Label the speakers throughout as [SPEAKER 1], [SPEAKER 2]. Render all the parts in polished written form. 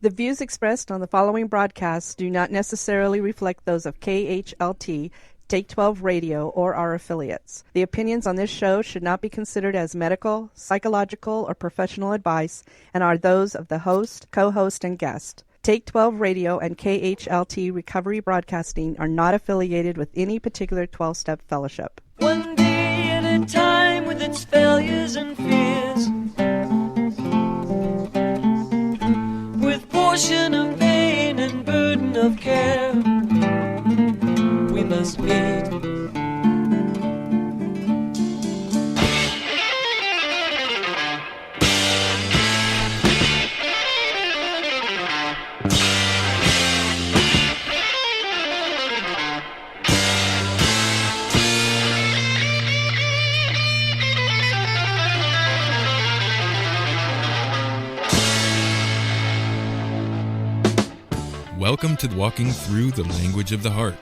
[SPEAKER 1] The views expressed on the following broadcasts do not necessarily reflect those of KHLT, Take 12 Radio, or our affiliates. The opinions on this show should not be considered as medical, psychological, or professional advice and are those of the host, co-host, and guest. Take 12 Radio and KHLT Recovery Broadcasting are not affiliated with any particular 12-step fellowship.
[SPEAKER 2] One day at a time with its failures and fears, with portion of pain and burden of care, we must meet.
[SPEAKER 3] Welcome to Walking Through the Language of the Heart,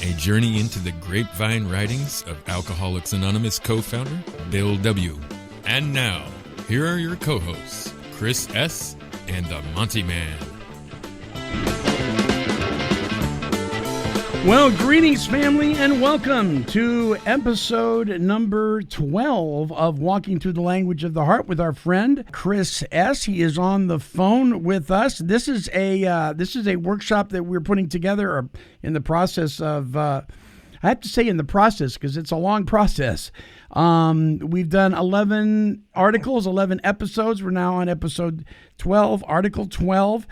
[SPEAKER 3] a journey into the Grapevine writings of Alcoholics Anonymous co-founder Bill W. And now, here are your co-hosts, Chris S. and the Monty'man.
[SPEAKER 4] Well, greetings, family, and welcome to episode number 12 of Walking Through the Language of the Heart with our friend Chris S. He is on the phone with us. This is a workshop that we're putting together, or in the process of. I have to say in the process because it's a long process. We've done 11 articles, 11 episodes. We're now on episode 12, article 12.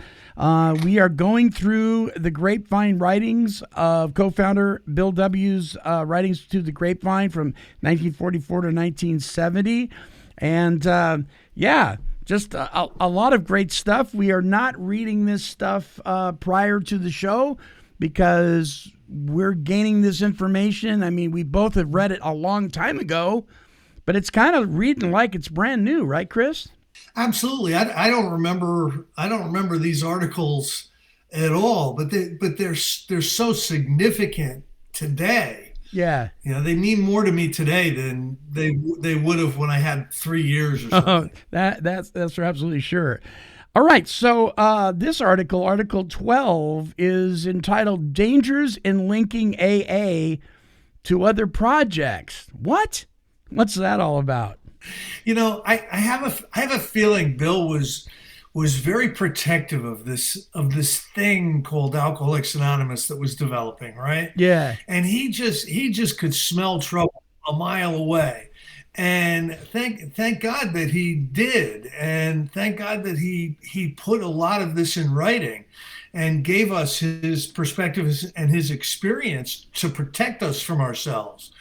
[SPEAKER 4] We are going through the Grapevine writings of co-founder Bill W.'s writings to the Grapevine from 1944 to 1970. And just a lot of great stuff. We are not reading this stuff prior to the show because we're gaining this information. I mean, we both have read it a long time ago, but it's kind of reading like it's brand new, right, Chris?
[SPEAKER 5] Absolutely. I don't remember these articles at all, but they're so significant today.
[SPEAKER 4] Yeah.
[SPEAKER 5] You know, they mean more to me today than they would have when I had 3 years or something.
[SPEAKER 4] That's for absolutely sure. All right, so this article, Article 12, is entitled Dangers in Linking AA to Other Projects. What? What's that all about?
[SPEAKER 5] You know, I have a feeling Bill was very protective of this thing called Alcoholics Anonymous that was developing, right?
[SPEAKER 4] Yeah.
[SPEAKER 5] And he just could smell trouble a mile away. And thank God that he did, and thank God that he put a lot of this in writing and gave us his perspective and his experience to protect us from ourselves.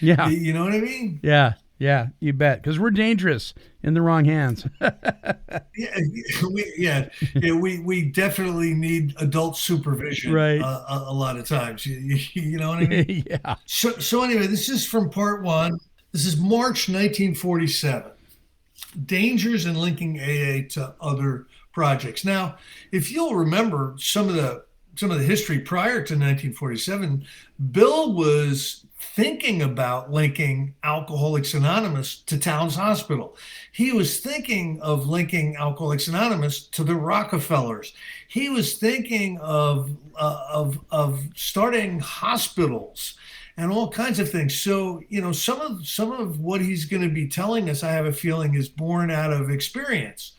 [SPEAKER 4] Yeah.
[SPEAKER 5] You know what I mean?
[SPEAKER 4] Yeah, you bet, because we're dangerous in the wrong hands.
[SPEAKER 5] We definitely need adult supervision,
[SPEAKER 4] right?
[SPEAKER 5] A lot of times, you know what I mean?
[SPEAKER 4] Yeah.
[SPEAKER 5] So anyway, this is from part one. This is March 1947. Dangers in linking AA to other projects. Now, if you'll remember some of the history prior to 1947, Bill was thinking about linking Alcoholics Anonymous to Towns Hospital. He was thinking of linking Alcoholics Anonymous to the Rockefellers. He was thinking of starting hospitals and all kinds of things. So, you know, some of what he's going to be telling us, I have a feeling, is born out of experience.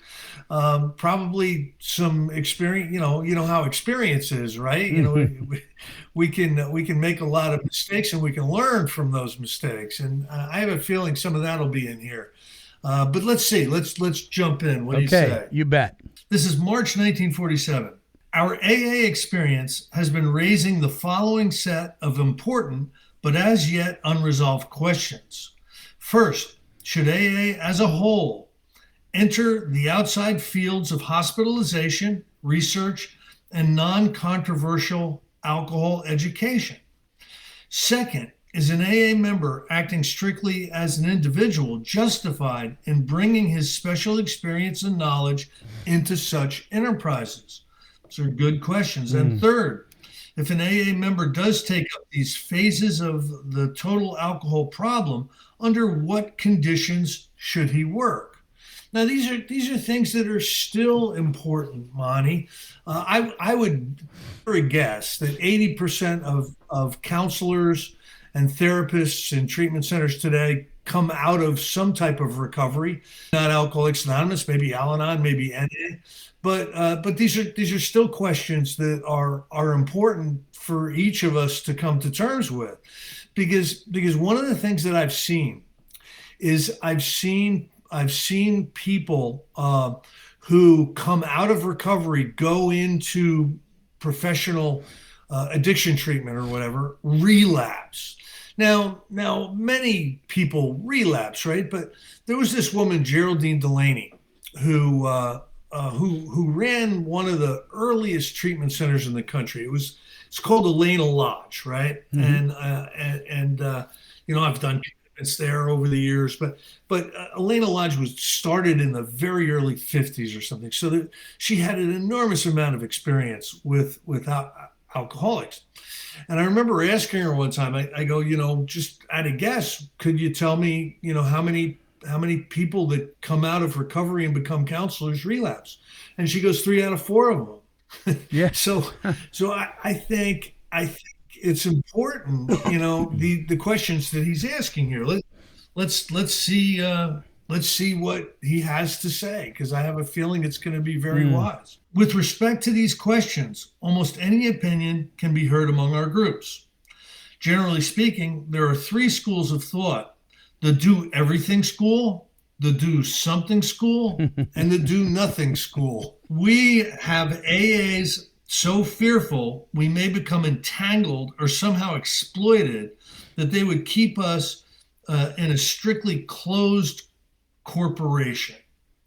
[SPEAKER 5] Probably some experience, you know how experience is, right? You know, we can make a lot of mistakes and we can learn from those mistakes. And I have a feeling some of that will be in here. But let's see, let's jump in. What do you say?
[SPEAKER 4] Okay, you bet.
[SPEAKER 5] This is March 1947. Our AA experience has been raising the following set of important but as yet unresolved questions. First, should AA as a whole enter the outside fields of hospitalization, research, and non-controversial alcohol education? Second, is an AA member acting strictly as an individual justified in bringing his special experience and knowledge into such enterprises? Those are good questions. And third, if an AA member does take up these phases of the total alcohol problem, under what conditions should he work? Now, these are things that are still important, Monty. I would guess that 80% of counselors and therapists in treatment centers today come out of some type of recovery. Not Alcoholics Anonymous, maybe Al-Anon, maybe NA, but these are still questions that are important for each of us to come to terms with, because one of the things that I've seen is I've seen people who come out of recovery go into professional addiction treatment or whatever, relapse. Now, many people relapse, right? But there was this woman, Geraldine Delaney, who ran one of the earliest treatment centers in the country. It's called Elena Lodge, right? Mm-hmm. And I've done treatments there over the years, but Elena Lodge was started in the very early 50s or something. So that she had an enormous amount of experience with alcoholics. And I remember asking her one time, I go, just at a guess, could you tell me, how many people that come out of recovery and become counselors relapse? And she goes, 3 out of 4 of them.
[SPEAKER 4] Yeah.
[SPEAKER 5] So I think it's important, the questions that he's asking here. Let's see what he has to say, because I have a feeling it's going to be very wise. With respect to these questions, almost any opinion can be heard among our groups. Generally speaking, there are 3 schools of thought: the do everything school, the do something school, and the do nothing school. We have AAs so fearful we may become entangled or somehow exploited that they would keep us in a strictly closed corporation.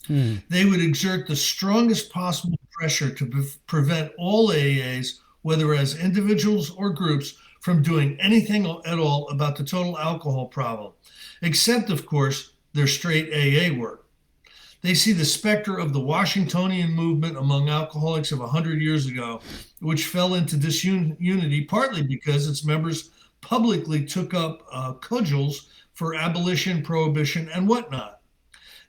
[SPEAKER 5] They would exert the strongest possible pressure to prevent all AAs, whether as individuals or groups, from doing anything at all about the total alcohol problem, except, of course, their straight AA work. They see the specter of the Washingtonian movement among alcoholics of 100 years ago, which fell into disunity partly because its members publicly took up cudgels for abolition, prohibition, and whatnot.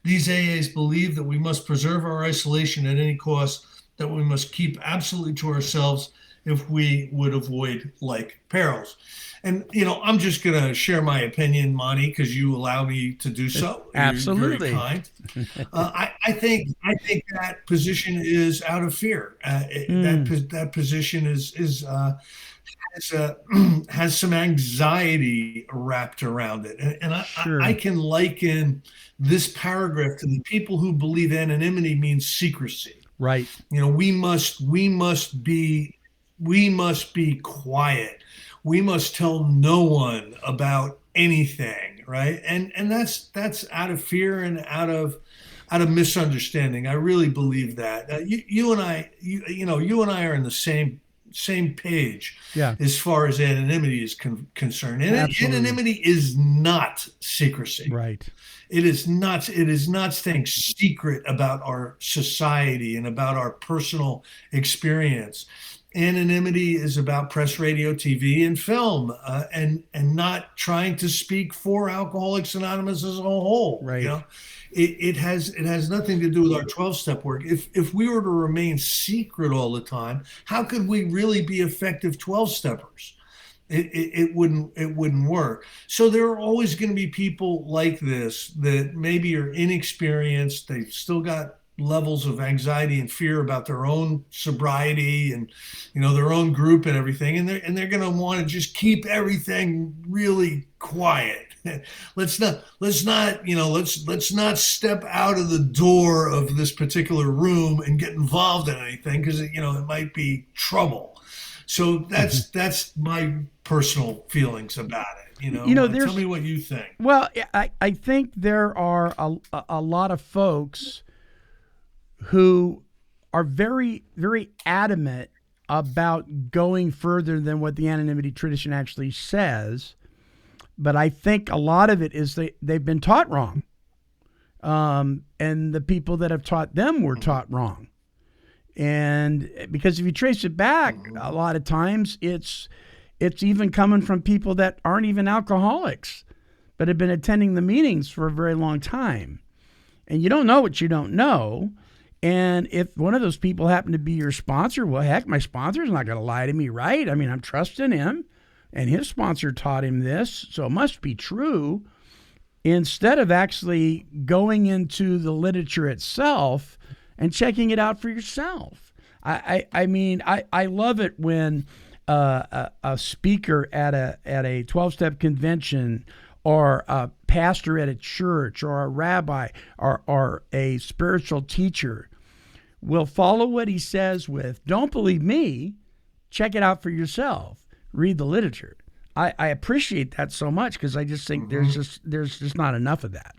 [SPEAKER 5] These AAs believe that we must preserve our isolation at any cost, that we must keep absolutely to ourselves if we would avoid like perils. And, I'm just going to share my opinion, Monty, because you allow me to do so.
[SPEAKER 4] Absolutely.
[SPEAKER 5] You're very kind. I think that position is out of fear. That position has some anxiety wrapped around it. And I can liken this paragraph to the people who believe anonymity means secrecy.
[SPEAKER 4] Right.
[SPEAKER 5] We must be quiet. We must tell no one about anything, right? And that's out of fear and out of misunderstanding. I really believe that. You and I are in the same page, as far as anonymity is concerned. And anonymity is not secrecy.
[SPEAKER 4] Right.
[SPEAKER 5] It is not staying secret about our society and about our personal experience. Anonymity is about press, radio, TV, and film, and not trying to speak for Alcoholics Anonymous as a whole.
[SPEAKER 4] Right.
[SPEAKER 5] It has nothing to do with our 12-step work. If we were to remain secret all the time, how could we really be effective 12-steppers? It wouldn't work. So there are always going to be people like this that maybe are inexperienced. They've still got levels of anxiety and fear about their own sobriety and their own group and everything, and they're going to want to just keep everything really quiet. Let's not step out of the door of this particular room and get involved in anything, because it might be trouble. So that's my personal feelings about it. Tell me what you think.
[SPEAKER 4] Well, I think there are a lot of folks who are very, very adamant about going further than what the anonymity tradition actually says. But I think a lot of it is they've been taught wrong. And the people that have taught them were taught wrong. And because if you trace it back, a lot of times it's even coming from people that aren't even alcoholics, but have been attending the meetings for a very long time. And you don't know what you don't know. And if one of those people happen to be your sponsor, well, heck, my sponsor's not going to lie to me, right? I mean, I'm trusting him, and his sponsor taught him this, so it must be true. Instead of actually going into the literature itself and checking it out for yourself. I mean, I love it when a speaker at a 12-step convention, or a pastor at a church, or a rabbi, or a spiritual teacher will follow what he says with, "Don't believe me, check it out for yourself, read the literature." I appreciate that so much, because I just think there's just not enough of that.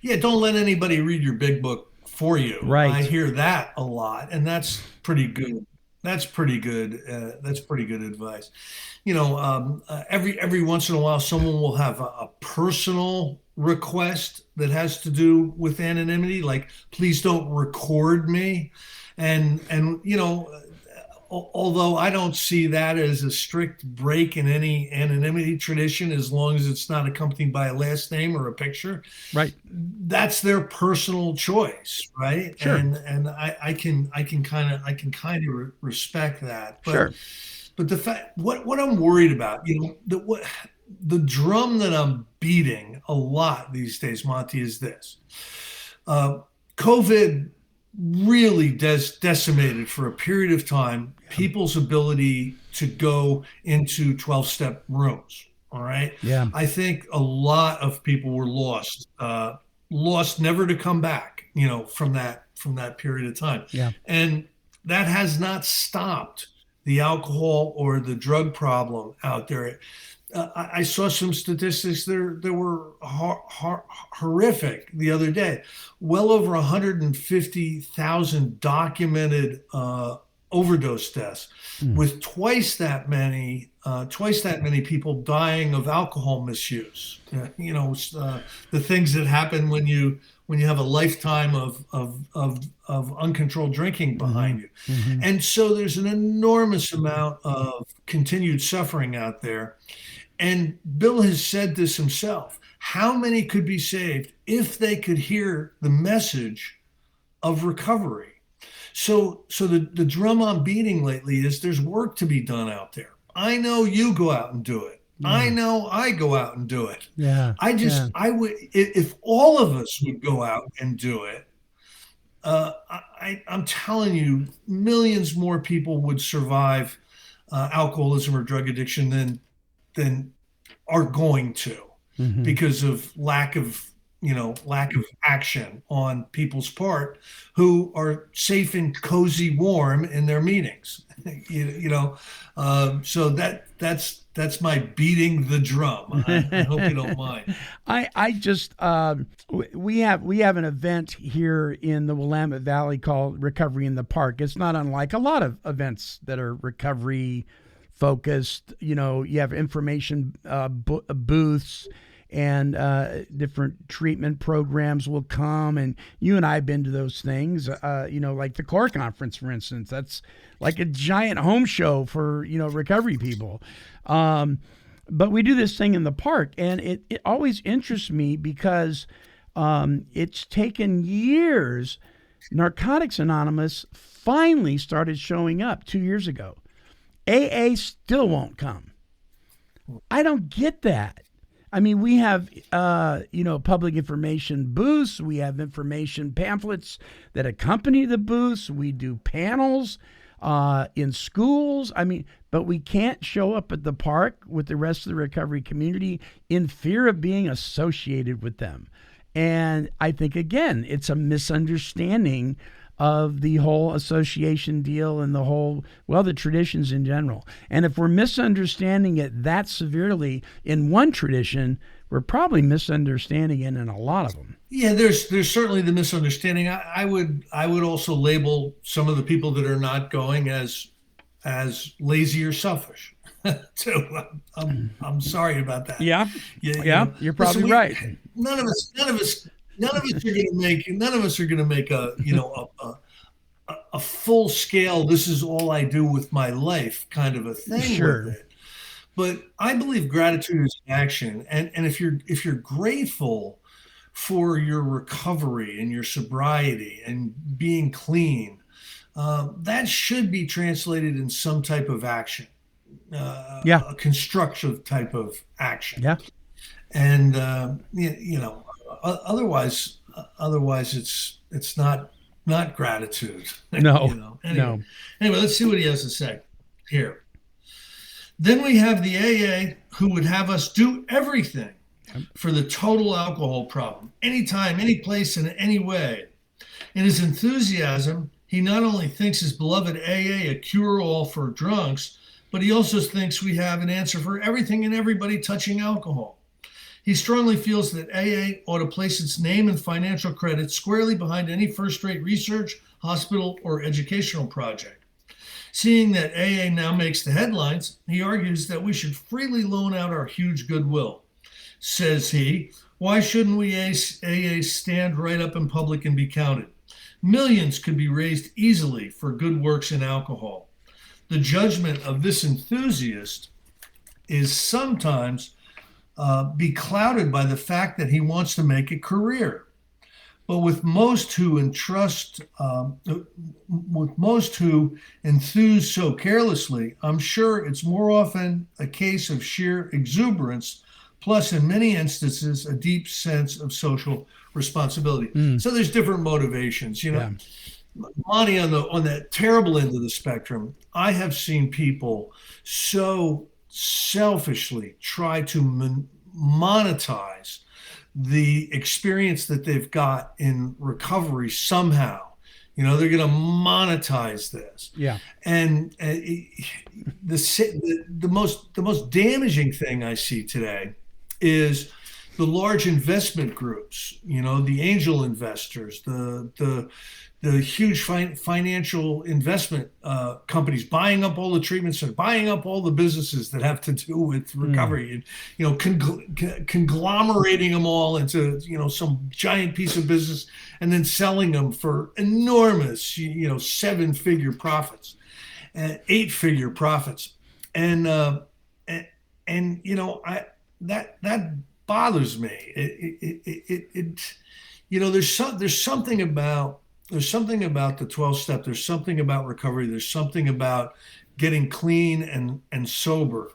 [SPEAKER 5] Yeah, don't let anybody read your big book for you.
[SPEAKER 4] Right.
[SPEAKER 5] I hear that a lot, and that's pretty good. That's pretty good. That's pretty good advice. Every once in a while, someone will have a personal request that has to do with anonymity, like, please don't record me. And although I don't see that as a strict break in any anonymity tradition, as long as it's not accompanied by a last name or a picture,
[SPEAKER 4] right?
[SPEAKER 5] That's their personal choice, right?
[SPEAKER 4] Sure.
[SPEAKER 5] And I can kind of respect that. But,
[SPEAKER 4] sure. But
[SPEAKER 5] the fact, what I'm worried about, the drum that I'm beating a lot these days, Monty, is this: COVID really decimated for a period of time people's ability to go into 12-step rooms. All right.
[SPEAKER 4] Yeah.
[SPEAKER 5] I think a lot of people were lost never to come back, from that period of time.
[SPEAKER 4] Yeah.
[SPEAKER 5] And that has not stopped the alcohol or the drug problem out there. I saw some statistics there were horrific the other day. Well over 150,000 documented overdose deaths, with twice that many people dying of alcohol misuse. The things that happen when you have a lifetime of uncontrolled drinking behind you. Mm-hmm. And so there's an enormous amount of continued suffering out there. And Bill has said this himself: how many could be saved if they could hear the message of recovery? So the drum I'm beating lately is there's work to be done out there. I know you go out and do it. Yeah. I know I go out and do it.
[SPEAKER 4] Yeah.
[SPEAKER 5] I would, if all of us would go out and do it, I'm telling you, millions more people would survive alcoholism or drug addiction than are going to, because of lack of action on people's part who are safe and cozy, warm in their meetings. So that's my beating the drum. I hope you don't mind.
[SPEAKER 4] I just we have an event here in the Willamette Valley called Recovery in the Park. It's not unlike a lot of events that are recovery focused. You have information booths, and different treatment programs will come. And you and I have been to those things, like the CORE conference, for instance. That's like a giant home show for, recovery people. But we do this thing in the park, and it always interests me because it's taken years. Narcotics Anonymous finally started showing up 2 years ago. AA still won't come. I don't get that. I mean, we have, public information booths. We have information pamphlets that accompany the booths. We do panels in schools. I mean, but we can't show up at the park with the rest of the recovery community in fear of being associated with them. And I think, again, it's a misunderstanding of the whole association deal and the traditions in general. And if we're misunderstanding it that severely in one tradition, we're probably misunderstanding it in a lot of them.
[SPEAKER 5] Yeah, there's certainly the misunderstanding. I would also label some of the people that are not going as lazy or selfish. too. I'm sorry about that.
[SPEAKER 4] Yeah, you're probably right.
[SPEAKER 5] None of us are going to make a full scale, this is all I do with my life kind of a thing.
[SPEAKER 4] Sure.
[SPEAKER 5] With it. But I believe gratitude is an action, and if you're grateful for your recovery and your sobriety and being clean, that should be translated in some type of action, a constructive type of action.
[SPEAKER 4] Yeah.
[SPEAKER 5] And otherwise it's not gratitude.
[SPEAKER 4] No.
[SPEAKER 5] Anyway, let's see what he has to say here. Then we have the AA who would have us do everything for the total alcohol problem, anytime, any place, in any way. In his enthusiasm, he not only thinks his beloved AA a cure-all for drunks, but he also thinks we have an answer for everything and everybody touching alcohol. He strongly feels that AA ought to place its name and financial credit squarely behind any first-rate research, hospital, or educational project. Seeing that AA now makes the headlines, he argues that we should freely loan out our huge goodwill. Says he, why shouldn't we AA stand right up in public and be counted? Millions could be raised easily for good works in alcohol. The judgment of this enthusiast is sometimes be clouded by the fact that he wants to make a career. But with most who enthuse so carelessly, I'm sure it's more often a case of sheer exuberance, plus in many instances, a deep sense of social responsibility. So there's different motivations, Monty, on that terrible end of the spectrum, I have seen people so selfishly try to monetize the experience that they've got in recovery somehow. They're going to monetize this.
[SPEAKER 4] Yeah.
[SPEAKER 5] And the most damaging thing I see today is the large investment groups, the angel investors, the huge financial investment companies buying up all the treatments and buying up all the businesses that have to do with recovery, and conglomerating them all into some giant piece of business and then selling them for enormous 7-figure profits, 8-figure profits, and that bothers me. There's something about the 12-step. There's something about recovery. There's something about getting clean and sober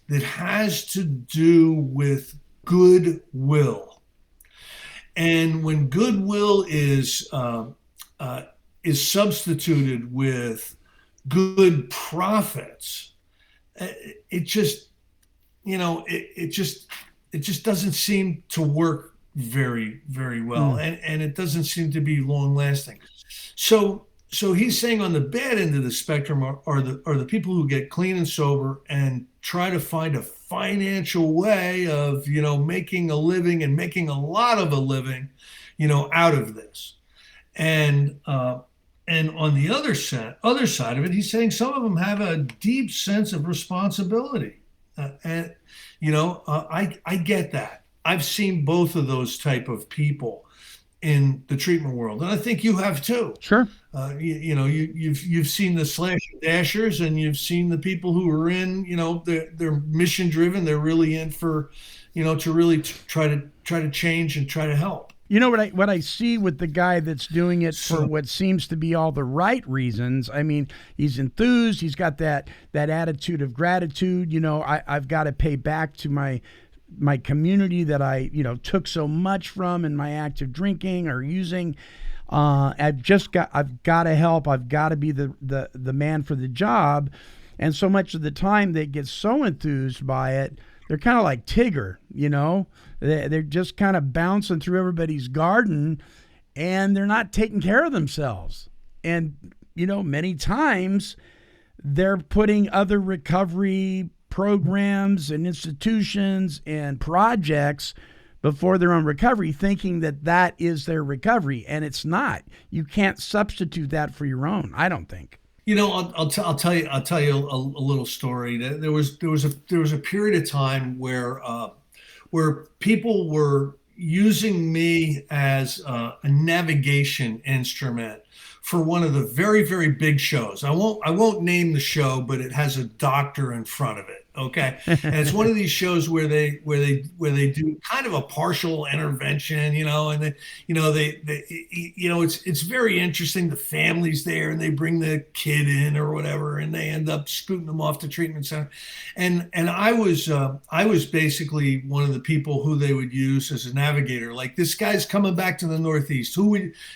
[SPEAKER 5] that has to do with goodwill. And when goodwill is substituted with good profits, it just doesn't seem to work very, very well, and it doesn't seem to be long lasting. So he's saying on the bad end of the spectrum are the people who get clean and sober and try to find a financial way of making a living and making a lot of a living out of this. And on the other side of it, he's saying some of them have a deep sense of responsibility, and I get that. I've seen both of those type of people in the treatment world, and I think you have too.
[SPEAKER 4] Sure.
[SPEAKER 5] You've seen the slash and dashers, and you've seen the people who are in. They're mission driven. They're really in for, to really try to change and try to help.
[SPEAKER 4] What I see with the guy that's doing it for what seems to be all the right reasons. I mean, he's enthused. He's got that attitude of gratitude. I've got to pay back to my community that I, took so much from in my active drinking or using. I've got to help. I've got to be the man for the job. And so much of the time they get so enthused by it, they're kind of like Tigger, they're just kind of bouncing through everybody's garden, and they're not taking care of themselves. And, many times they're putting other recovery programs and institutions and projects before their own recovery, thinking that is their recovery, and it's not. You can't substitute that for your own, I don't think.
[SPEAKER 5] I'll tell you a little story. There was a period of time where people were using me as a navigation instrument for one of the very, very big shows. I won't name the show, but it has a doctor in front of it. Okay, and it's one of these shows where they do kind of a partial intervention, and it's very interesting. The family's there, and they bring the kid in or whatever, and they end up scooting them off to treatment center. And I was basically one of the people who they would use as a navigator. Like, this guy's coming back to the Northeast.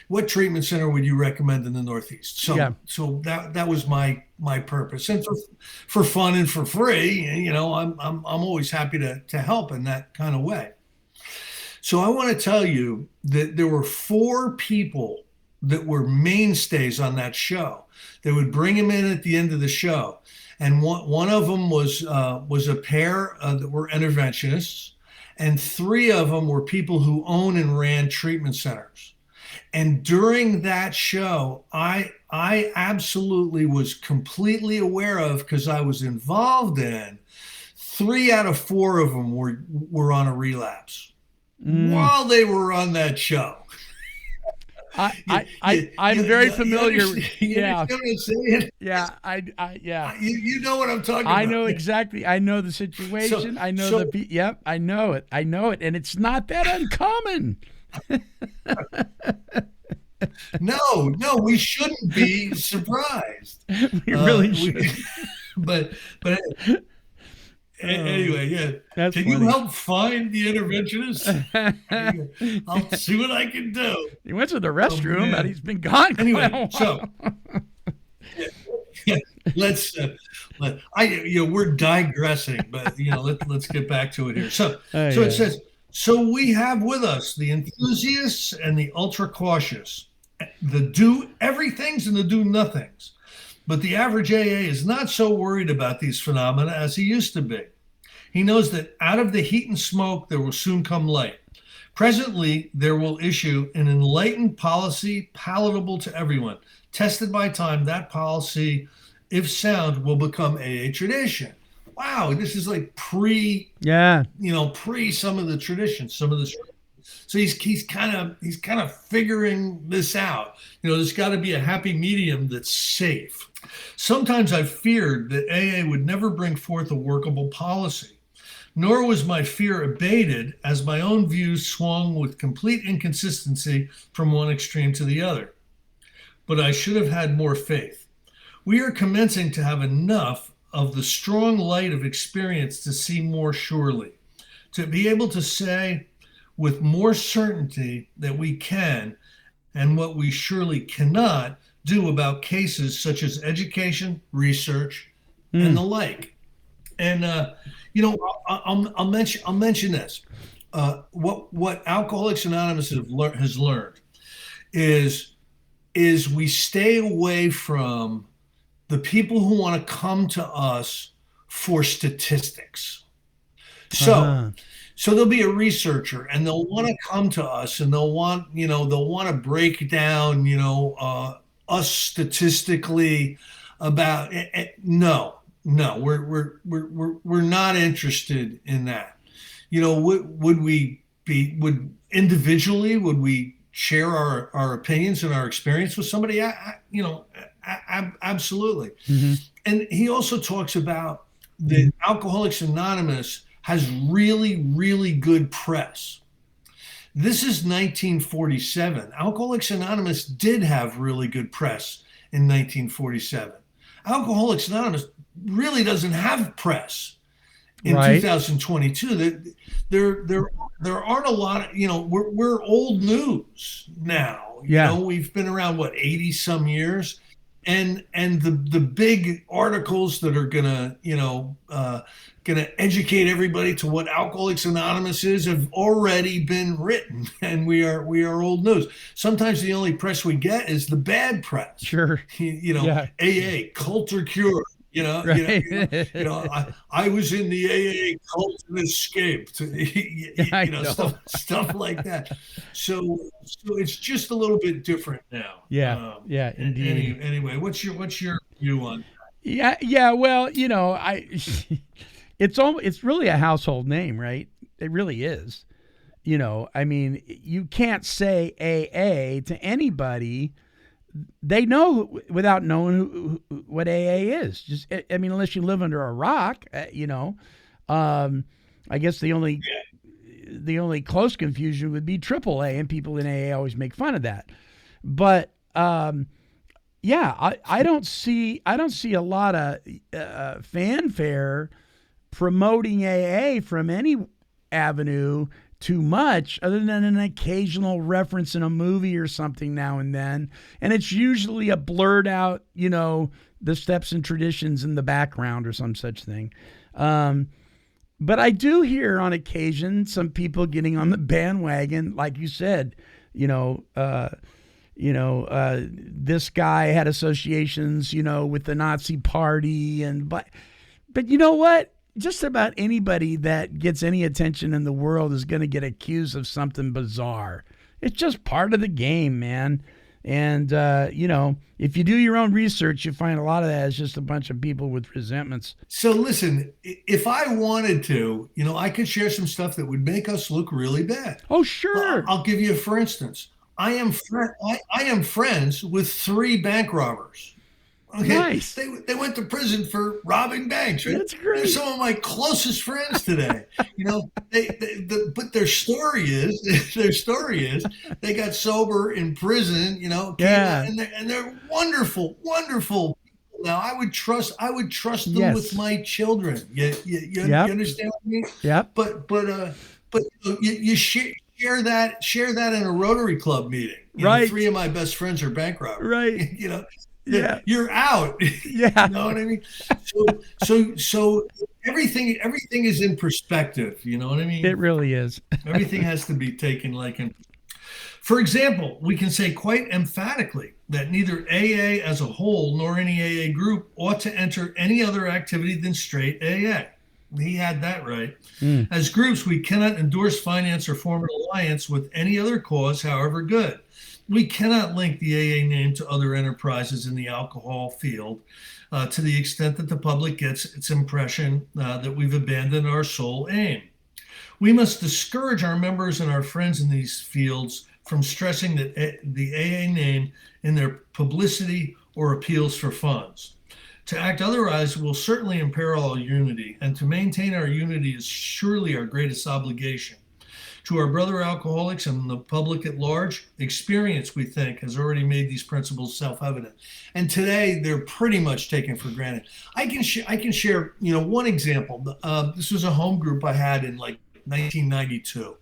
[SPEAKER 5] What treatment center would you recommend in the Northeast? So that was my purpose, and for fun and for free, I'm always happy to help in that kind of way. So I want to tell you that there were 4 people that were mainstays on that show. They would bring him in at the end of the show, and one of them was a pair that were interventionists, and 3 of them were people who own and ran treatment centers. And during that show, I absolutely was completely aware of, because I was involved in, 3 out of 4 of them were on a relapse while they were on that show.
[SPEAKER 4] I'm very familiar. Yeah.
[SPEAKER 5] You know what I'm talking about.
[SPEAKER 4] I know exactly. I know the situation. I know yep. I know it. And it's not that uncommon.
[SPEAKER 5] No, we shouldn't be surprised.
[SPEAKER 4] We really should.
[SPEAKER 5] But anyway, yeah. Can
[SPEAKER 4] funny.
[SPEAKER 5] You help find the interventionist? I'll see what I can do.
[SPEAKER 4] He went to the restroom, but he's been gone.
[SPEAKER 5] Anyway, so let's. We're digressing, but let's get back to it here. So it says. So we have with us the enthusiasts and the ultra cautious, the do everythings and the do nothings. But the average AA is not so worried about these phenomena as he used to be. He knows that out of the heat and smoke, there will soon come light. Presently, there will issue an enlightened policy palatable to everyone. Tested by time, that policy, if sound, will become AA tradition. Wow, this is like pre some of the traditions, so he's kind of figuring this out. There's got to be a happy medium that's safe. Sometimes I feared that AA would never bring forth a workable policy, nor was my fear abated as my own views swung with complete inconsistency from one extreme to the other. But I should have had more faith. We are commencing to have enough of the strong light of experience to see more surely, to be able to say with more certainty that we can, and what we surely cannot do about cases such as education, research, and the like. And I'll mention this. What Alcoholics Anonymous has learned is we stay away from the people who want to come to us for statistics. So there'll be a researcher, and they'll want to come to us, and they'll want to break down, us statistically about it. No, we're not interested in that. Would we share our opinions and our experience with somebody? Absolutely. Mm-hmm. And he also talks about that Alcoholics Anonymous has really, really good press. This is 1947. Alcoholics Anonymous did have really good press in 1947. Alcoholics Anonymous really doesn't have press in 2022. There aren't a lot of, we're old news now. We've been around 80 some years. And the big articles that are gonna educate everybody to what Alcoholics Anonymous is have already been written, and we are old news. Sometimes the only press we get is the bad press.
[SPEAKER 4] Sure.
[SPEAKER 5] AA, cult or cure. I was in the AA cult and escaped. Stuff like that. So it's just a little bit different now.
[SPEAKER 4] Indeed.
[SPEAKER 5] Anyway, what's your view on
[SPEAKER 4] that? Yeah. Well, it's really a household name, right? It really is. You can't say AA to anybody they know without knowing what AA is. Just, I mean, unless you live under a rock, I guess the only close confusion would be AAA, and people in AA always make fun of that. But I don't see a lot of fanfare promoting AA from any avenue too much, other than an occasional reference in a movie or something now and then. And it's usually a blurred out, the steps and traditions in the background or some such thing. But I do hear on occasion some people getting on the bandwagon, like you said, this guy had associations, with the Nazi party, but you know what? Just about anybody that gets any attention in the world is going to get accused of something bizarre. It's just part of the game, man. And, if you do your own research, you find a lot of that is just a bunch of people with resentments.
[SPEAKER 5] So listen, if I wanted to, I could share some stuff that would make us look really bad.
[SPEAKER 4] Oh, sure.
[SPEAKER 5] I'll give you for instance. I am friends with 3 bank robbers. Okay.
[SPEAKER 4] Nice.
[SPEAKER 5] They went to prison for robbing banks. Right?
[SPEAKER 4] That's great.
[SPEAKER 5] They're some of my closest friends today. But their story is they got sober in prison. And they're wonderful, wonderful people. Now I would trust them with my children. You understand what I mean?
[SPEAKER 4] Yeah.
[SPEAKER 5] But you share that in a Rotary Club meeting.
[SPEAKER 4] Right.
[SPEAKER 5] 3 of my best friends are bank robbers.
[SPEAKER 4] Right.
[SPEAKER 5] Yeah, you're out.
[SPEAKER 4] Yeah.
[SPEAKER 5] You know what I mean? So everything is in perspective. You know what I mean?
[SPEAKER 4] It really is.
[SPEAKER 5] Everything has to be taken for example, we can say quite emphatically that neither AA as a whole nor any AA group ought to enter any other activity than straight AA. He had that right. As groups, we cannot endorse, finance, or form an alliance with any other cause, however good. We cannot link the AA name to other enterprises in the alcohol field to the extent that the public gets its impression that we've abandoned our sole aim. We must discourage our members and our friends in these fields from stressing the AA name in their publicity or appeals for funds. To act otherwise will certainly imperil our unity, and to maintain our unity is surely our greatest obligation. To our brother alcoholics and the public at large, experience, we think, has already made these principles self-evident. And today, they're pretty much taken for granted. I can share, one example. This was a home group I had in 1992.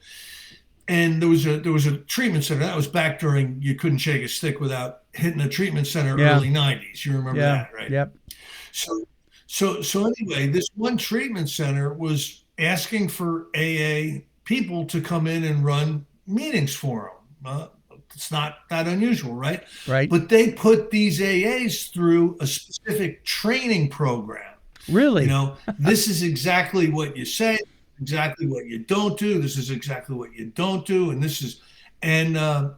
[SPEAKER 5] And there was a treatment center. That was back during you couldn't shake a stick without hitting a treatment center, early 90s. You remember that, right?
[SPEAKER 4] Yep.
[SPEAKER 5] So anyway, this one treatment center was asking for AA people to come in and run meetings for them. It's not that unusual, right?
[SPEAKER 4] Right.
[SPEAKER 5] But they put these AAs through a specific training program.
[SPEAKER 4] Really?
[SPEAKER 5] This is exactly what you say, exactly what you don't do. This is exactly what you don't do, and this is, and the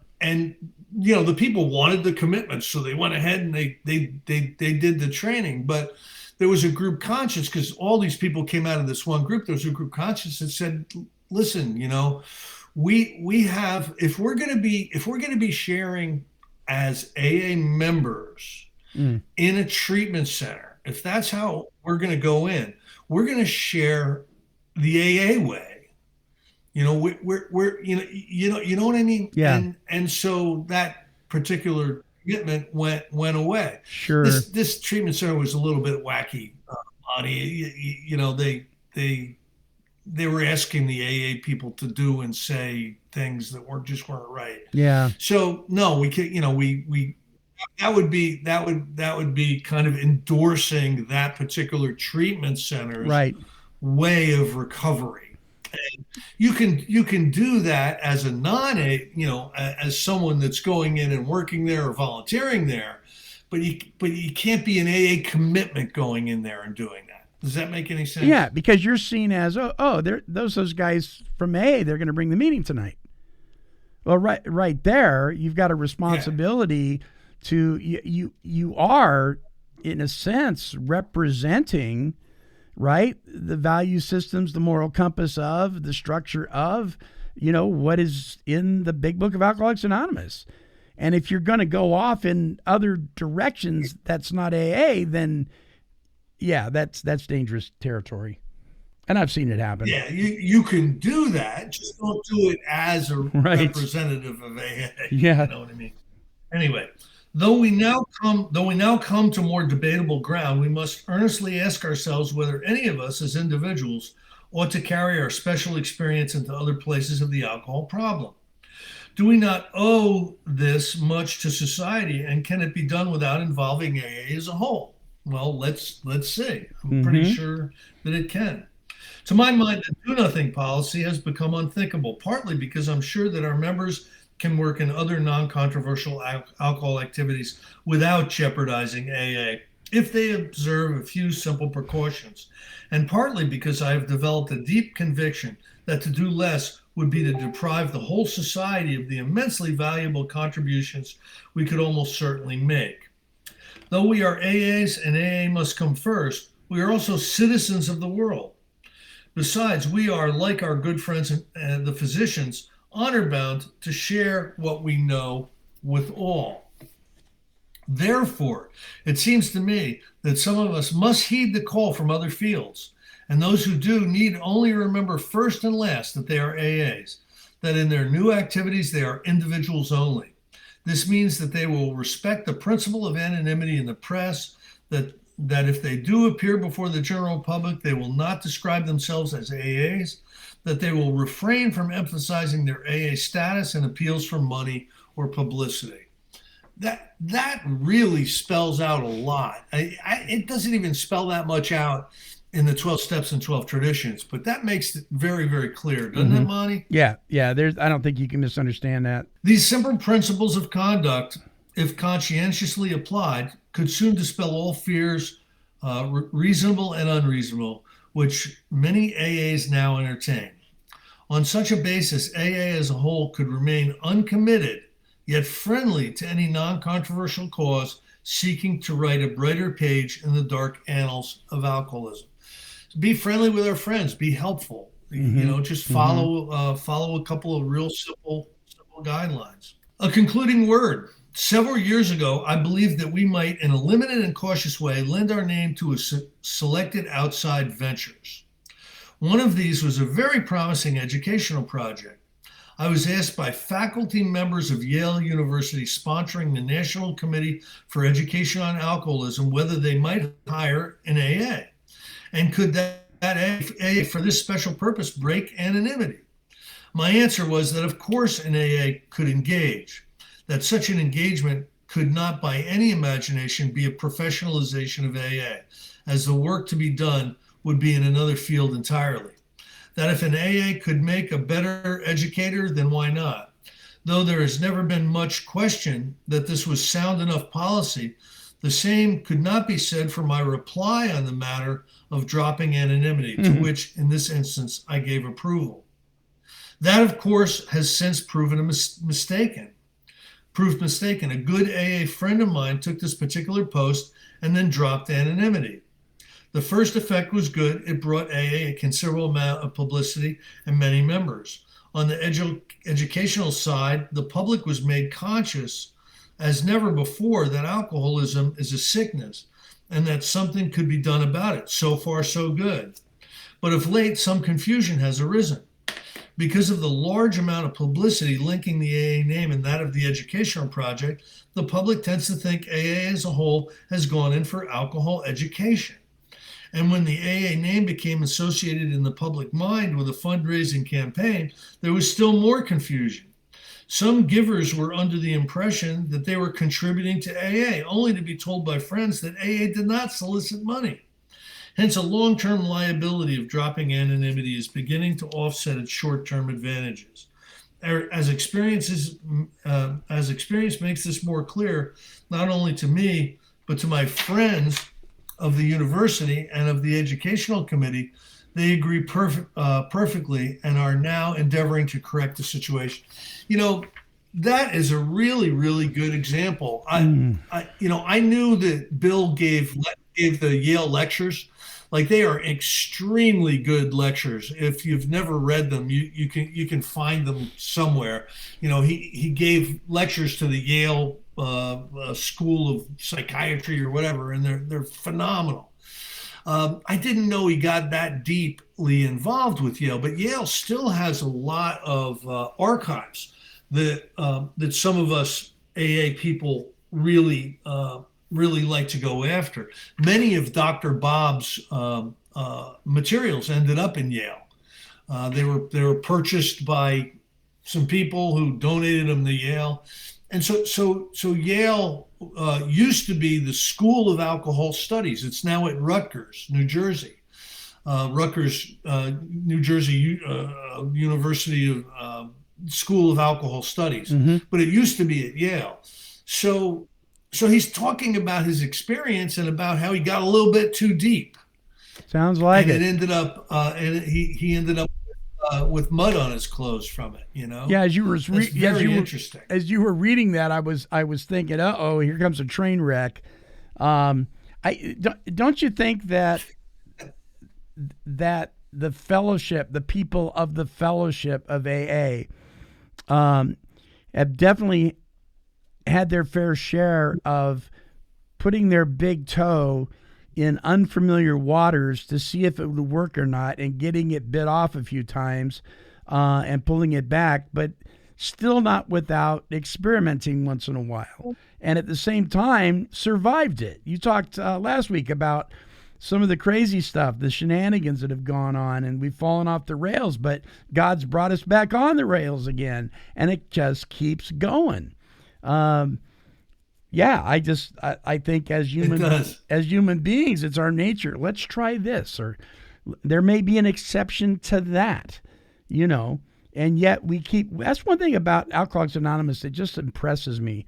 [SPEAKER 5] people wanted the commitment, so they went ahead and they did the training, but. There was a group conscience because all these people came out of this one group. There was a group conscience that said, listen, we have, if we're going to be sharing as AA members in a treatment center, if that's how we're going to go in, we're going to share the AA way. We're you know what I mean?
[SPEAKER 4] Yeah.
[SPEAKER 5] And so that particular commitment went away.
[SPEAKER 4] Sure.
[SPEAKER 5] This treatment center was a little bit wacky, Monty. They were asking the AA people to do and say things that weren't right.
[SPEAKER 4] Yeah.
[SPEAKER 5] So no, we can. We that would be kind of endorsing that particular treatment center's way of recovery. And you can do that as a as someone that's going in and working there or volunteering there, but you can't be an AA commitment going in there and doing that. Does that make any sense?
[SPEAKER 4] Yeah, because you're seen as those guys from AA, they're going to bring the meeting tonight. Well, right there, you've got a responsibility to you are in a sense representing. Right? The value systems, the moral compass of, the structure of, what is in the big book of Alcoholics Anonymous. And if you're going to go off in other directions that's not AA, then yeah, that's dangerous territory. And I've seen it happen.
[SPEAKER 5] Yeah, you can do that. Just don't do it as a representative of AA.
[SPEAKER 4] Yeah.
[SPEAKER 5] You know what I mean? Anyway, though we now come to more debatable ground, we must earnestly ask ourselves whether any of us as individuals ought to carry our special experience into other places of the alcohol problem. Do we not owe this much to society, and can it be done without involving AA as a whole? Well, let's see. I'm pretty sure that it can. To my mind, the do-nothing policy has become unthinkable, partly because I'm sure that our members can work in other non-controversial alcohol activities without jeopardizing AA if they observe a few simple precautions, and partly because I have developed a deep conviction that to do less would be to deprive the whole society of the immensely valuable contributions we could almost certainly make. Though we are AAs and AA must come first, we are also citizens of the world. Besides, we are, like our good friends and the physicians, honor-bound to share what we know with all. Therefore, it seems to me that some of us must heed the call from other fields, and those who do need only remember first and last that they are AAs, that in their new activities they are individuals only. This means that they will respect the principle of anonymity in the press, that if they do appear before the general public, they will not describe themselves as AAs, that they will refrain from emphasizing their AA status and appeals for money or publicity. That really spells out a lot. It doesn't even spell that much out in the 12 steps and 12 traditions, but that makes it very, very clear, doesn't it, Monty?
[SPEAKER 4] Yeah. I don't think you can misunderstand that.
[SPEAKER 5] These simple principles of conduct, if conscientiously applied, could soon dispel all fears, reasonable and unreasonable, which many AAs now entertain. On such a basis, AA as a whole could remain uncommitted, yet friendly to any non-controversial cause seeking to write a brighter page in the dark annals of alcoholism. Be friendly with our friends, be helpful, just follow a couple of real simple guidelines. A concluding word. Several years ago, I believed that we might, in a limited and cautious way, lend our name to selected outside ventures. One of these was a very promising educational project. I was asked by faculty members of Yale University sponsoring the National Committee for Education on Alcoholism whether they might hire an AA. And could that AA for this special purpose break anonymity? My answer was that of course an AA could engage, that such an engagement could not by any imagination be a professionalization of AA, as the work to be done would be in another field entirely. That if an AA could make a better educator, then why not? Though there has never been much question that this was sound enough policy, the same could not be said for my reply on the matter of dropping anonymity, to which in this instance I gave approval. That, of course, has since proven mistaken. A good AA friend of mine took this particular post and then dropped anonymity. The first effect was good. It brought AA a considerable amount of publicity and many members. On the educational side, the public was made conscious as never before that alcoholism is a sickness and that something could be done about it. So far, so good. But of late, some confusion has arisen. Because of the large amount of publicity linking the AA name and that of the educational project, the public tends to think AA as a whole has gone in for alcohol education. And when the AA name became associated in the public mind with a fundraising campaign, there was still more confusion. Some givers were under the impression that they were contributing to AA, only to be told by friends that AA did not solicit money. Hence, a long-term liability of dropping anonymity is beginning to offset its short-term advantages. As experience makes this more clear, not only to me, but to my friends of the university and of the educational committee, they agree perfectly and are now endeavoring to correct the situation. That is a really, really good example. I knew that Bill gave the Yale lectures. Like, they are extremely good lectures. If you've never read them, you can find them somewhere. He gave lectures to the Yale School of Psychiatry or whatever, and they're phenomenal. I didn't know he got that deeply involved with Yale, but Yale still has a lot of archives that some of us AA people really like to go after. Many of Dr. Bob's materials ended up in Yale. They were purchased by some people who donated them to Yale. And so Yale used to be the School of Alcohol Studies. It's now at Rutgers, New Jersey. New Jersey University of School of Alcohol Studies. Mm-hmm. But it used to be at Yale. So he's talking about his experience and about how he got a little bit too deep.
[SPEAKER 4] Sounds like it.
[SPEAKER 5] And it ended up, he ended up with mud on his clothes from it,
[SPEAKER 4] Yeah, as you were
[SPEAKER 5] interesting.
[SPEAKER 4] As you were reading that, I was thinking, here comes a train wreck. Don't you think that the fellowship, the people of the fellowship of AA, have definitely had their fair share of putting their big toe in unfamiliar waters to see if it would work or not, and getting it bit off a few times and pulling it back, but still not without experimenting once in a while. And at the same time, survived it. You talked last week about some of the crazy stuff, the shenanigans that have gone on, and we've fallen off the rails, but God's brought us back on the rails again, and it just keeps going. I think as human beings, it's our nature. Let's try this, or there may be an exception to that, and yet that's one thing about Alcoholics Anonymous that just impresses me.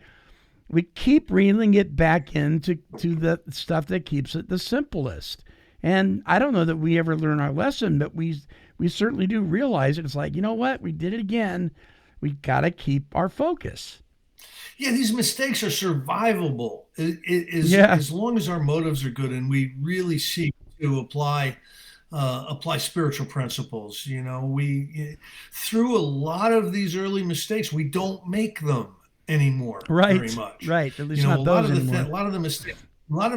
[SPEAKER 4] We keep reeling it back into the stuff that keeps it the simplest. And I don't know that we ever learn our lesson, but we certainly do realize it. It's like, you know what? We did it again. We got to keep our focus.
[SPEAKER 5] Yeah, these mistakes are survivable as long as our motives are good and we really seek to apply spiritual principles. We through a lot of these early mistakes, we don't make them anymody very much.
[SPEAKER 4] Right. At least not those anymore.
[SPEAKER 5] A lot of the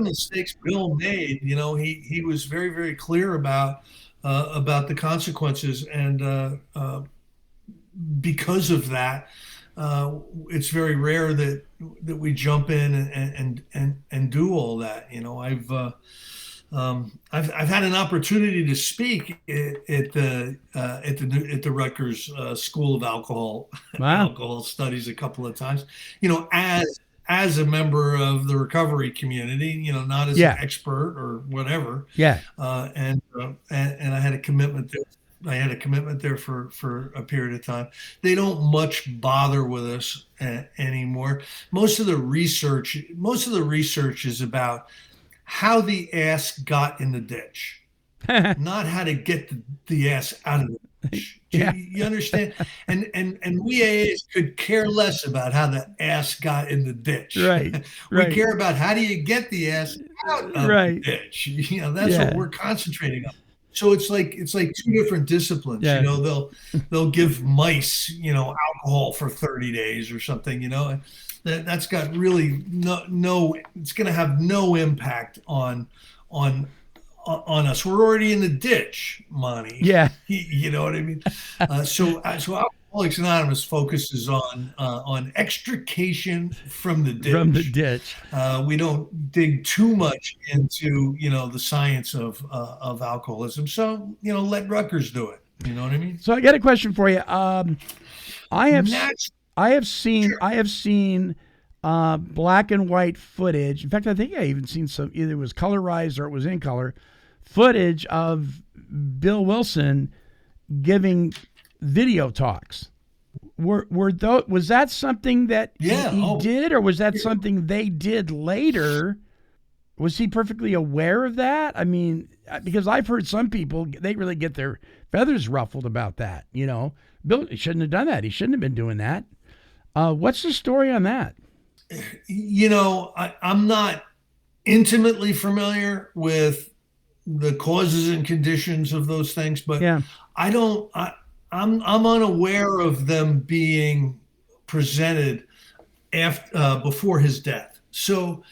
[SPEAKER 5] mistakes Bill made. He was very, very clear about the consequences, and because of that. It's very rare that we jump in and do all that. I've had an opportunity to speak at the Rutgers School of Alcohol Studies a couple of times. As a member of the recovery community, not as an expert or whatever.
[SPEAKER 4] Yeah.
[SPEAKER 5] And I had a commitment there. For a period of time. They don't much bother with us anymore. Most of the research is about how the ass got in the ditch, not how to get the ass out of the ditch. You understand? And we AAs could care less about how the ass got in the ditch.
[SPEAKER 4] Right.
[SPEAKER 5] We care about how do you get the ass out of the ditch. That's what we're concentrating on. So it's like two different disciplines.
[SPEAKER 4] Yeah.
[SPEAKER 5] They'll give mice alcohol for 30 days or something. That's got really no. It's going to have no impact on us. We're already in the ditch, Monty.
[SPEAKER 4] Yeah.
[SPEAKER 5] You know what I mean? So Alcoholics Anonymous focuses on extrication from the ditch.
[SPEAKER 4] From the ditch.
[SPEAKER 5] We don't dig too much into the science of alcoholism. So let Rutgers do it. You know what I mean?
[SPEAKER 4] So I got a question for you. I have seen black and white footage. In fact, I think I even seen some. Either it was colorized or it was in color footage of Bill Wilson giving video talks. Was that something that he did, or was that something they did later? Was he perfectly aware of that? I mean, because I've heard some people, they really get their feathers ruffled about that. Bill shouldn't have done that. He shouldn't have been doing that. What's the story on that?
[SPEAKER 5] I'm not intimately familiar with the causes and conditions of those things, but
[SPEAKER 4] Yeah.
[SPEAKER 5] I'm unaware of them being presented after before his death. So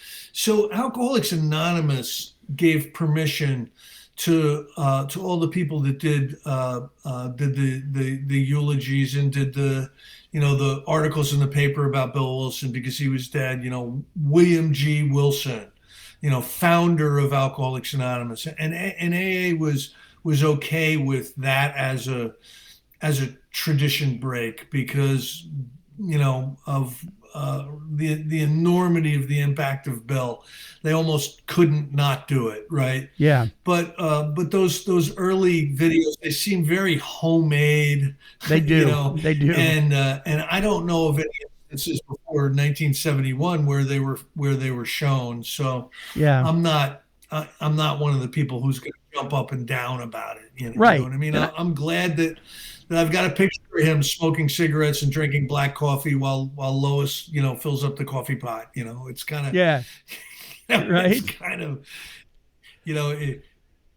[SPEAKER 5] Alcoholics Anonymous gave permission to all the people that did the eulogies and did the the articles in the paper about Bill Wilson because he was dead. William G. Wilson, founder of Alcoholics Anonymous, and AA was okay with that as a tradition break because of the enormity of the impact of Bill. They almost couldn't not do it, right?
[SPEAKER 4] Yeah.
[SPEAKER 5] But those early videos, they seem very homemade.
[SPEAKER 4] They do. They do.
[SPEAKER 5] And I don't know of any instances before 1971 where they were shown. So
[SPEAKER 4] yeah,
[SPEAKER 5] I'm not one of the people who's going to jump up and down about it.
[SPEAKER 4] Right.
[SPEAKER 5] You know what I mean? I'm glad that I've got a picture of him smoking cigarettes and drinking black coffee while Lois, fills up the coffee pot. It's kind of right. It's kind of,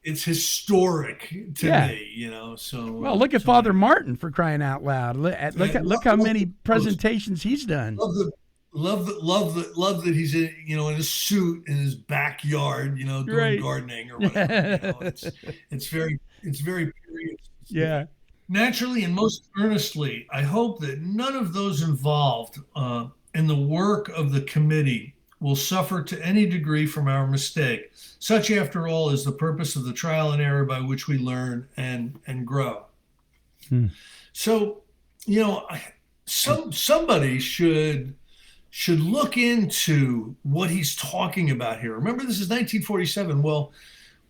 [SPEAKER 5] it's historic to me. So
[SPEAKER 4] well, look at Father Martin, for crying out loud. Look how many presentations he's done.
[SPEAKER 5] Love that he's in his suit in his backyard, doing gardening or whatever. It's very period.
[SPEAKER 4] Yeah.
[SPEAKER 5] Naturally and most earnestly, I hope that none of those involved in the work of the committee will suffer to any degree from our mistake. Such, after all, is the purpose of the trial and error by which we learn and grow. So, somebody should look into what he's talking about here. Remember, this is 1947.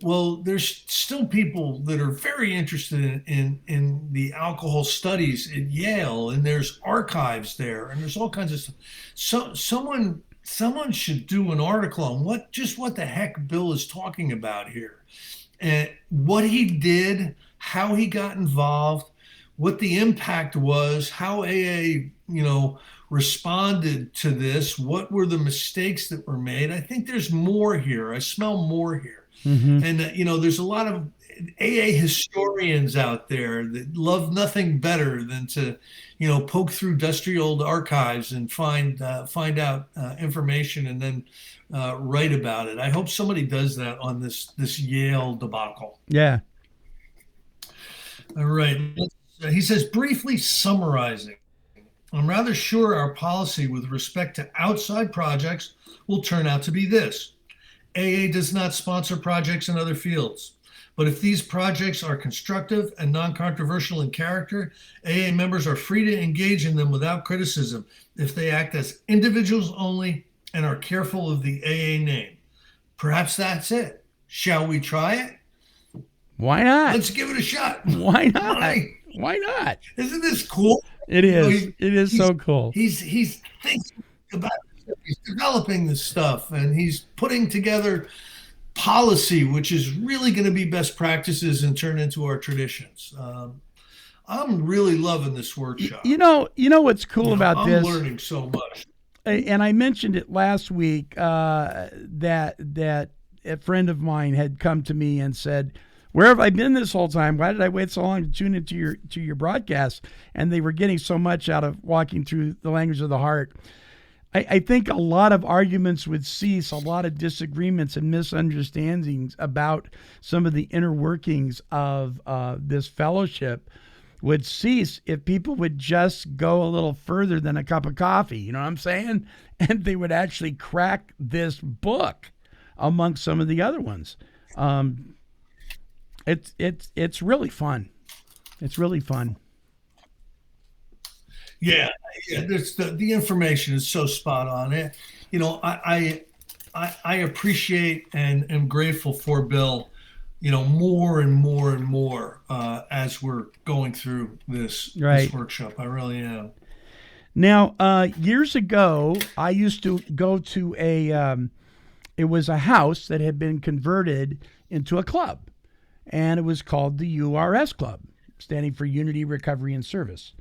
[SPEAKER 5] Well, there's still people that are very interested in the alcohol studies at Yale, and there's archives there, and there's all kinds of stuff. So someone should do an article on what the heck Bill is talking about here, and what he did, how he got involved, what the impact was, how AA, responded to this, what were the mistakes that were made. I think there's more here. I smell more here. Mm-hmm. And, there's a lot of AA historians out there that love nothing better than to, poke through dusty old archives and find out information and then write about it. I hope somebody does that on this Yale debacle.
[SPEAKER 4] Yeah.
[SPEAKER 5] All right. He says, briefly summarizing, I'm rather sure our policy with respect to outside projects will turn out to be this. AA does not sponsor projects in other fields, but if these projects are constructive and non-controversial in character, AA members are free to engage in them without criticism if they act as individuals only and are careful of the AA name. Perhaps that's it. Shall we try it?
[SPEAKER 4] Why not?
[SPEAKER 5] Let's give it a shot.
[SPEAKER 4] Why not? Why not?
[SPEAKER 5] Isn't this cool?
[SPEAKER 4] It is. It is so cool.
[SPEAKER 5] He's thinking about it. He's developing this stuff, and he's putting together policy, which is really going to be best practices and turn into our traditions. I'm really loving this workshop.
[SPEAKER 4] You know what's cool about this?
[SPEAKER 5] I'm learning so much.
[SPEAKER 4] And I mentioned it last week that a friend of mine had come to me and said, "Where have I been this whole time? Why did I wait so long to tune into your broadcast?" And they were getting so much out of walking through the language of the heart. I think a lot of arguments would cease, a lot of disagreements and misunderstandings about some of the inner workings of this fellowship would cease if people would just go a little further than a cup of coffee. You know what I'm saying? And they would actually crack this book amongst some of the other ones. It's really fun. It's really fun.
[SPEAKER 5] Yeah. There's the information is so spot on. It, I appreciate and am grateful for Bill, more and more and more as we're going through this workshop. I really am.
[SPEAKER 4] Now, years ago, I used to go to it was a house that had been converted into a club, and it was called the URS Club, standing for Unity, Recovery, and Service.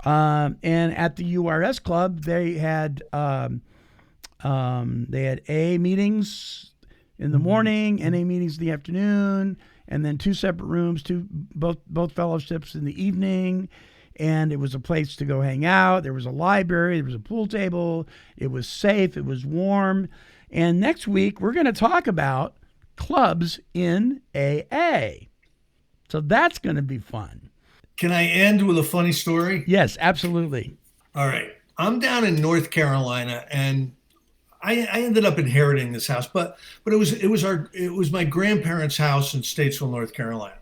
[SPEAKER 4] And at the URS Club, they had A meetings, in the morning, NA meetings in the afternoon, and then 2 separate rooms, both fellowships in the evening. And it was a place to go hang out. There was a library. There was a pool table. It was safe. It was warm. And next week, we're going to talk about clubs in AA. So that's going to be fun.
[SPEAKER 5] Can I end with a funny story?
[SPEAKER 4] Yes, absolutely.
[SPEAKER 5] All right. I'm down in North Carolina, and I ended up inheriting this house, but it was my grandparents' house in Statesville, North Carolina.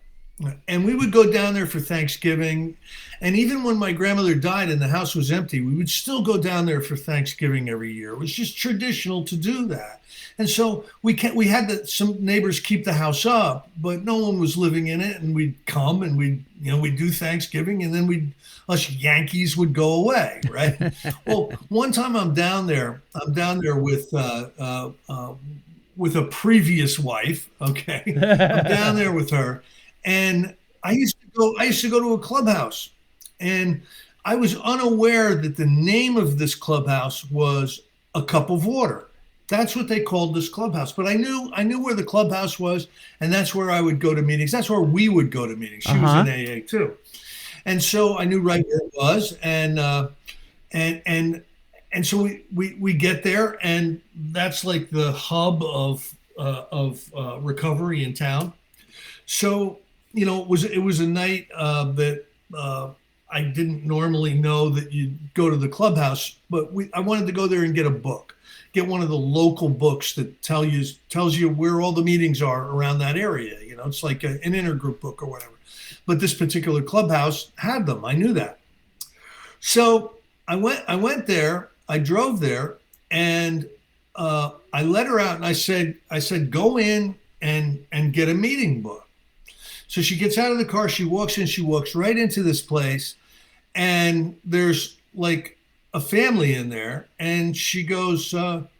[SPEAKER 5] And we would go down there for Thanksgiving. And even when my grandmother died and the house was empty, we would still go down there for Thanksgiving every year. It was just traditional to do that. And so we had some neighbors keep the house up, but no one was living in it. And we'd come and we'd do Thanksgiving, and then us Yankees would go away, right? Well, one time I'm down there with a previous wife. Okay. I'm down there with her. And I used to go to a clubhouse, and I was unaware that the name of this clubhouse was A Cup of Water. That's what they called this clubhouse. But I knew where the clubhouse was, and that's where I would go to meetings. That's where we would go to meetings. She was in AA too, and so I knew right where it was. And so we get there, and that's like the hub of recovery in town. So, it was a night that I didn't normally know that you'd go to the clubhouse, but I wanted to go there and get a book, get one of the local books that tells you where all the meetings are around that area. It's like an intergroup book or whatever. But this particular clubhouse had them. I knew that. So I went there. I drove there, and I let her out, and I said, go in and get a meeting book. So she gets out of the car, she walks in, she walks right into this place, and there's like a family in there, and she goes,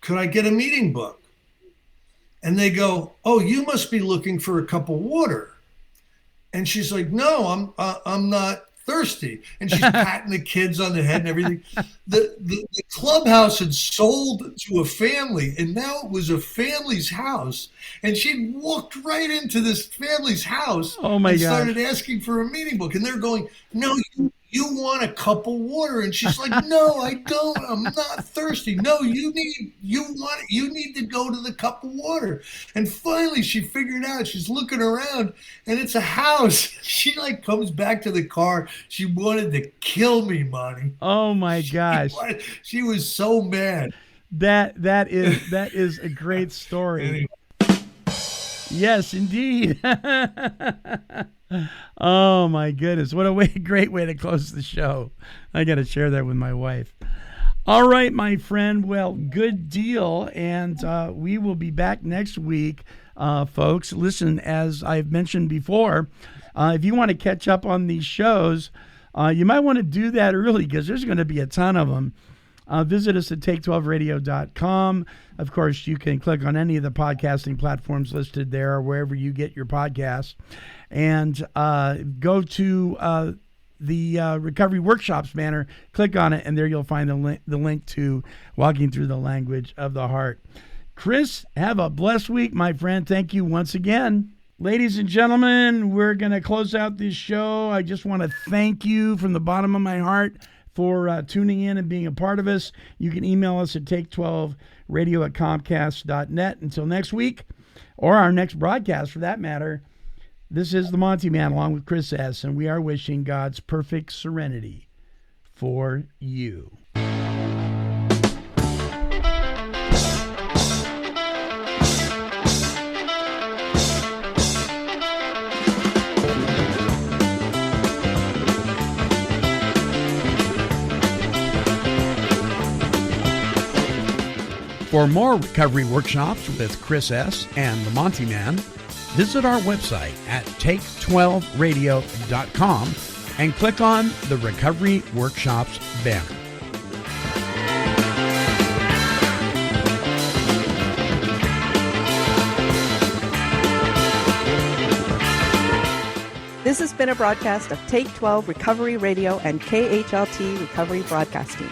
[SPEAKER 5] could I get a meeting book? And they go, oh, you must be looking for a cup of water. And she's like, no, I'm not thirsty. And she's patting the kids on the head and everything. The clubhouse had sold to a family, and now it was a family's house. And she walked right into this family's house and started asking for a meeting book. And they're going, no, you want a cup of water? And she's like, no, I don't. I'm not thirsty. No, you need to go to the cup of water. And finally she figured out, she's looking around, and it's a house. She like comes back to the car. She wanted to kill me, Monty.
[SPEAKER 4] Oh my gosh.
[SPEAKER 5] She was so mad.
[SPEAKER 4] That is a great story.
[SPEAKER 5] Anyway.
[SPEAKER 4] Yes, indeed. Oh my goodness. What a great way to close the show. I got to share that with my wife. All right, my friend. Well, good deal. And we will be back next week, folks. Listen, as I've mentioned before, if you want to catch up on these shows, you might want to do that early because there's going to be a ton of them. Visit us at take12radio.com. Of course, you can click on any of the podcasting platforms listed there or wherever you get your podcasts. And go to the Recovery Workshops banner, click on it, and there you'll find the link to Walking Through the Language of the Heart. Chris, have a blessed week, my friend. Thank you once again. Ladies and gentlemen, we're going to close out this show. I just want to thank you from the bottom of my heart for tuning in and being a part of us. You can email us at take12radio@comcast.net. Until next week, or our next broadcast for that matter, this is the Monty'man along with Chris S., and we are wishing God's perfect serenity for you. For more recovery workshops with Chris S. and the Monty'man, visit our website at take12radio.com and click on the Recovery Workshops banner.
[SPEAKER 1] This has been a broadcast of Take 12 Recovery Radio and KHLT Recovery Broadcasting.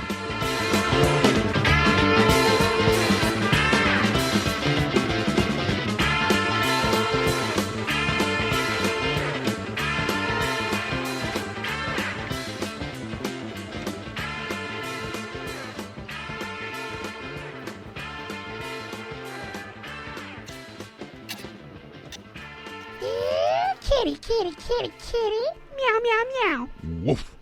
[SPEAKER 6] kitty, kitty, kitty, kitty. Meow, meow, meow.
[SPEAKER 3] Woof.